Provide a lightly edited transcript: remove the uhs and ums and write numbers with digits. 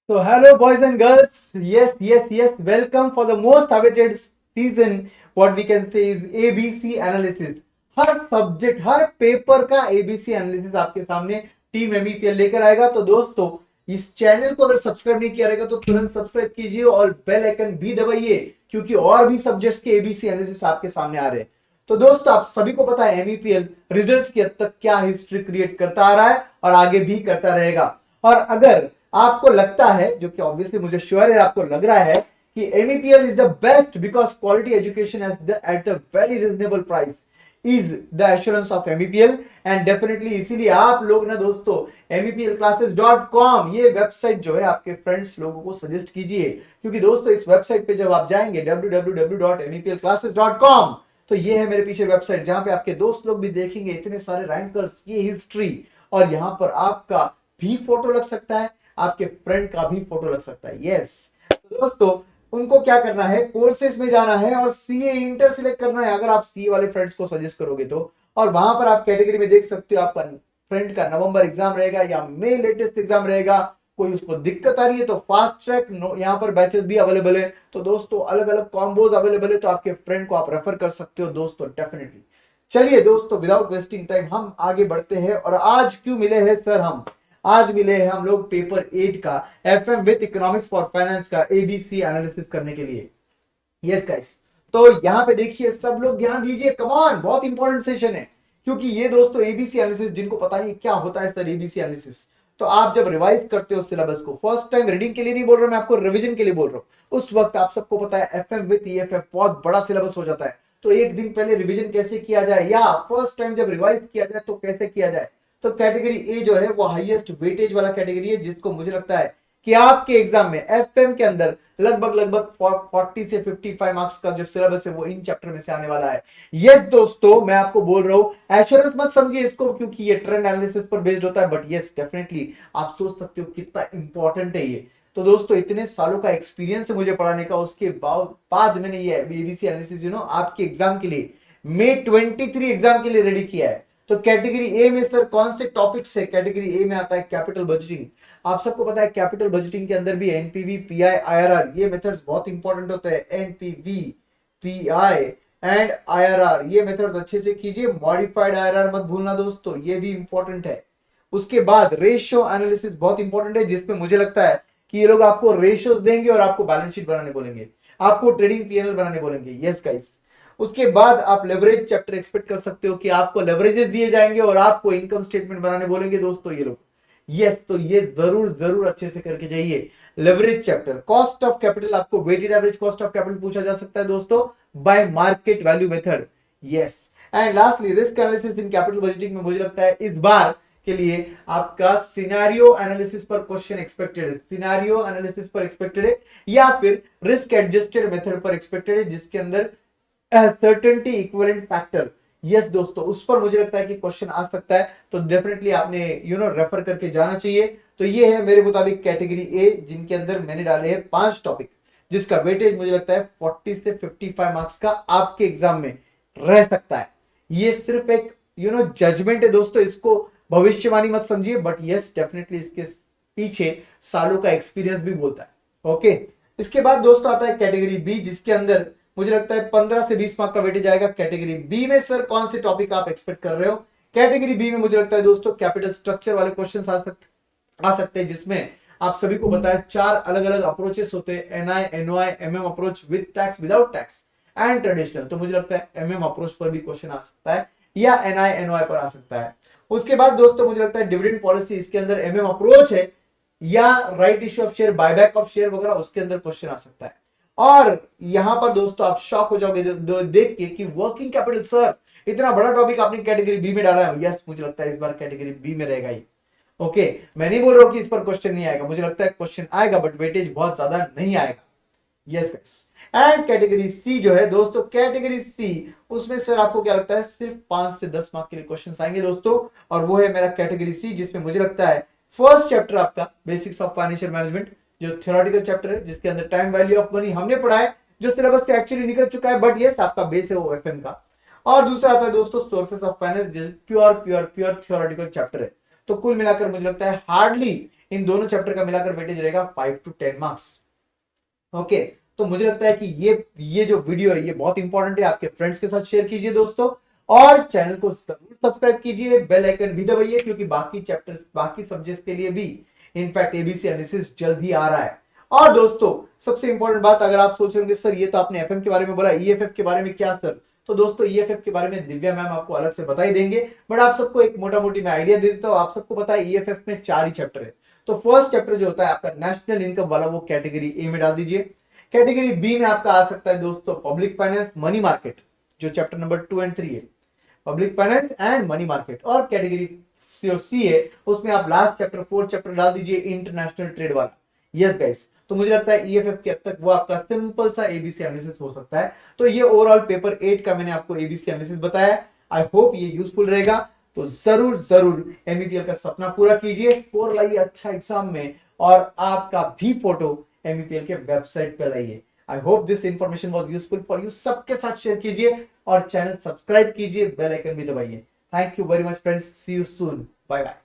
So hello boys and girls. Yes. Welcome for the most awaited season. What we can say is ABC analysis. Her subject her paper का ABC analysis आपके सामने team MEPL लेकर आएगा। तो दोस्तों इस channel को अगर सब्सक्राइब नहीं किया रहेगा तो तुरंत सब्सक्राइब कीजिए और बेल आइकन भी दबाइए, क्योंकि और भी सब्जेक्ट्स के एबीसी एनालिसिस आपके सामने आ रहे हैं। तो दोस्तों आप सभी को पता है एमईपीएल रिजल्ट्स की हद तक क्या हिस्ट्री क्रिएट करता आ रहा है और आगे भी करता रहेगा। और अगर आपको लगता है, जो कि ऑब्वियसली मुझे श्योर है आपको लग रहा है कि MEPL is the best because quality education at a very reasonable price is the assurance of MEPL, and definitely इसीलिए आप लोग ना दोस्तों MEPLclasses.com ये वेबसाइट जो है आपके फ्रेंड्स लोगों को सजेस्ट कीजिए, क्योंकि दोस्तों इस वेबसाइट पे जब आप जाएंगे www.MEPLclasses.com तो ये है मेरे पीछे वेबसाइट, जहां पे आपके दोस्त लोग भी देखेंगे इतने सारे रैंकर्स की हिस्ट्री, और यहां पर आपका भी फोटो लग सकता है, आपके फ्रेंड का भी फोटो लग सकता है। यस तो दोस्तों उनको क्या करना है, कोर्सेज में जाना है और सीए इंटर सिलेक्ट करना है अगर आप सीए वाले फ्रेंड्स को सजेस्ट करोगे तो। और वहां पर आप कैटेगरी में देख सकते हो आपका फ्रेंड का नवंबर एग्जाम रहेगा या मई लेटेस्ट एग्जाम रहेगा। कोई उसको दिक्कत आ रही है तो फास्ट ट्रैक यहाँ पर बैचेस भी अवेलेबल है। तो दोस्तों अलग अलग कॉम्बोज अवेलेबल है, तो आपके फ्रेंड को आप रेफर कर सकते हो दोस्तों डेफिनेटली। चलिए दोस्तों विदाउट वेस्टिंग टाइम हम आगे बढ़ते हैं। और आज क्यों मिले हैं सर हम? आज मिले हैं हम लोग पेपर 8 का FM with economics for finance का एबीसी एनालिसिस करने के लिए। यस गाइस, तो यहां पे देखिए सब लोग ध्यान दीजिए, कम ऑन, बहुत इंपॉर्टेंट सेशन है, क्योंकि ये दोस्तों एबीसी एनालिसिस जिनको पता नहीं क्या होता है सर एबीसी एनालिसिस, तो आप जब रिवाइज करते हो सिलेबस को, फर्स्ट टाइम रीडिंग के लिए नहीं बोल रहा मैं आपको, रिवीजन के लिए बोल रहा हूं, उस वक्त आप सबको पता है एफएम विद ईएफएफ बहुत बड़ा सिलेबस हो जाता है। तो एक दिन पहले रिवीजन कैसे किया जाए या फर्स्ट टाइम जब रिवाइज किया जाए तो कैसे किया जाए, तो कैटेगरी ए जो है वो हाईएस्ट वेटेज वाला कैटेगरी है, जिसको मुझे लगता है कि आपके एग्जाम में एफएम के अंदर लगभग 40 से 55 मार्क्स का जो सिलेबस है वो इन चैप्टर में से आने वाला है। यस दोस्तों मैं आपको बोल रहा हूं, एश्योरेंस मत समझिए इसको, क्योंकि ये ट्रेंड एनालिसिस पर बेस्ड होता है, बट यस डेफिनेटली आप सोच सकते हो कितना इंपॉर्टेंट है ये। तो दोस्तों इतने सालों का एक्सपीरियंस है मुझे पढ़ाने का, उसके बाद मैंने ये एबीसी एनालिसिस आपके एग्जाम के लिए May 23 एग्जाम के लिए रेडी किया है। तो कैटेगरी ए में सर कौन से टॉपिक्स है? कैटेगरी ए में आता है कैपिटल बजटिंग। आप सबको पता है कैपिटल बजटिंग के अंदर भी एनपीवी, पीआई, आईआरआर ये मेथड्स बहुत इंपॉर्टेंट होते हैं। एनपीवी, पीआई एंड आईआरआर ये मेथड्स अच्छे से कीजिए। मॉडिफाइड आईआरआर मत भूलना दोस्तों, ये भी इंपॉर्टेंट है। उसके बाद रेशियो एनालिसिस बहुत इंपॉर्टेंट है, जिसमें मुझे लगता है कि ये लोग आपको रेशियोज देंगे और आपको बैलेंस शीट बनाने बोलेंगे, आपको ट्रेडिंग पीएनएल बनाने बोलेंगे। यस गाइस, उसके बाद आप लेवरेज चैप्टर एक्सपेक्ट कर सकते हो कि आपको लेवरेजेस दिए जाएंगे और आपको इनकम स्टेटमेंट बनाने बोलेंगे दोस्तों ये लोग। यस तो ये जरूर अच्छे से करके जाइए। Leverage chapter, cost of capital, आपको weighted average cost of capital पूछा जा सकता है दोस्तों by market value method. Yes and lastly risk analysis in capital budgeting में मुझे लगता है इस बार के लिए आपका सिनेरियो एनालिसिस पर क्वेश्चन एक्सपेक्टेड है, सिनेरियो एनालिसिस पर एक्सपेक्टेड है, या फिर रिस्क एडजस्टेड मेथड पर एक्सपेक्टेड है, जिसके अंदर सर्टेनिटी इक्विवेलेंट फैक्टर। यस दोस्तों उस पर मुझे लगता है कि क्वेश्चन आ सकता है, तो डेफिनेटली आपने रेफर करके जाना चाहिए। तो ये है मेरे मुताबिक कैटेगरी ए, जिनके अंदर मैंने डाले हैं 5 टॉपिक, जिसका वेटेज मुझे लगता है 40 से 55 मार्क्स का आपके एग्जाम में रह सकता है। ये सिर्फ एक जजमेंट है दोस्तों, इसको भविष्यवाणी मत समझिए, बट यस डेफिनेटली इसके पीछे सालों का एक्सपीरियंस भी बोलता है। ओके, इसके बाद दोस्तों आता है कैटेगरी बी, जिसके अंदर मुझे लगता है 15 से 20 मार्क का वेटेज आएगा। कैटेगरी बी में सर कौन से टॉपिक आप एक्सपेक्ट कर रहे हो? कैटेगरी बी में मुझे लगता है दोस्तों कैपिटल स्ट्रक्चर वाले क्वेश्चंस आ सकते हैं, जिसमें आप सभी को पता है 4 अलग अलग अप्रोचेस होते हैं, NI, NOI, MM approach, with tax, without tax and traditional. तो मुझे लगता है एमएम अप्रोच पर भी क्वेश्चन आ सकता है या एनआई, एनओआई पर आ सकता है। उसके बाद दोस्तों मुझे लगता है डिविडेंड पॉलिसी, इसके अंदर एमएम अप्रोच है या right issue of share, buyback of share वगैरह, उसके अंदर क्वेश्चन आ सकता है। और यहां पर दोस्तों आप शॉक हो जाओगे देख के कि वर्किंग कैपिटल सर इतना बड़ा टॉपिक आपने कैटेगरी बी में डाला है। यस मुझे लगता है इस बार कैटेगरी बी में रहेगा ही। ओके, मैं नहीं बोल रहा हूं कि इस पर क्वेश्चन नहीं आएगा, मुझे लगता है क्वेश्चन आएगा बट वेटेज बहुत ज्यादा नहीं आएगा। Yes guys, and category C जो है दोस्तों, कैटेगरी सी उसमें सर आपको क्या लगता है सिर्फ 5 से 10 मार्क के लिए क्वेश्चन आएंगे दोस्तों, और वो है मेरा कैटेगरी सी, जिसमें मुझे लगता है फर्स्ट चैप्टर आपका बेसिक्स ऑफ फाइनेंशियल मैनेजमेंट जो थ्योरेटिकल चैप्टर है, जिसके अंदर टाइम वैल्यू ऑफ मनी हमने पढ़ा है, जो सिलेबस से एक्चुअली निकल चुका है, बट यस आपका बेस है वो एफएम का। और दूसरा आता है दोस्तों sources of finance, pure theoretical chapter है। तो कुल मिलाकर मुझे लगता है हार्डली इन दोनों चैप्टर का मिलाकर वेटेज रहेगा 5 to 10 मार्क्स। ओके, तो मुझे लगता है कि ये जो वीडियो है ये बहुत इंपॉर्टेंट है, आपके फ्रेंड्स के साथ शेयर कीजिए दोस्तों, और चैनल को जरूर सब्सक्राइब कीजिए, बेल आइकन भी दबाइए, क्योंकि बाकी चैप्टर्स बाकी सब्जेक्ट्स के लिए भी इनफैक्ट एबीसी एनालिसिस जल्द ही आ रहा है। और दोस्तों सबसे इंपॉर्टेंट बात, अगर आप सोच रहे होंगे सर ये तो आपने एफएम के बारे में बोला, ईएफएफ के बारे में क्या सर, तो दोस्तों ईएफएफ के बारे में दिव्या मैम आपको अलग से बता ही देंगे, बट आप सबको एक मोटा मोटी मैं आइडिया दे देता हूं। आप सबको पता है ईएफएफ में 4 ही चैप्टर है। तो फर्स्ट चैप्टर जो होता है आपका नेशनल इनकम वाला, वो कैटेगरी ए में डाल दीजिए। कैटेगरी बी में आपका आ सकता है दोस्तों पब्लिक फाइनेंस, मनी मार्केट, जो चैप्टर नंबर 2 और 3 है, public finance and money market. और कैटेगरी सी है, उसमें आप लास्ट चैप्टर 4 चैप्टर डाल दीजिए इंटरनेशनल ट्रेड वाला। यस गाइस, तो मुझे लगता है ईएफएफ के हद तक वो आपका सिंपल सा एबीसी एनालिसिस हो सकता है। तो ये ओवरऑल पेपर 8 का मैंने आपको एबीसी एनालिसिस बताया। आई होप ये यूजफुल रहेगा। तो जरूर जरूर एमईपीएल का सपना पूरा कीजिए, 4 लाइए अच्छा एग्जाम में, और आपका भी फोटो एमईपीएल के वेबसाइट पे लाइए। I hope this information was useful for you. सबके साथ शेयर कीजिए और चैनल सब्सक्राइब कीजिए, बेल आइकन भी दबाइए। Thank you very much friends, see you soon, bye bye.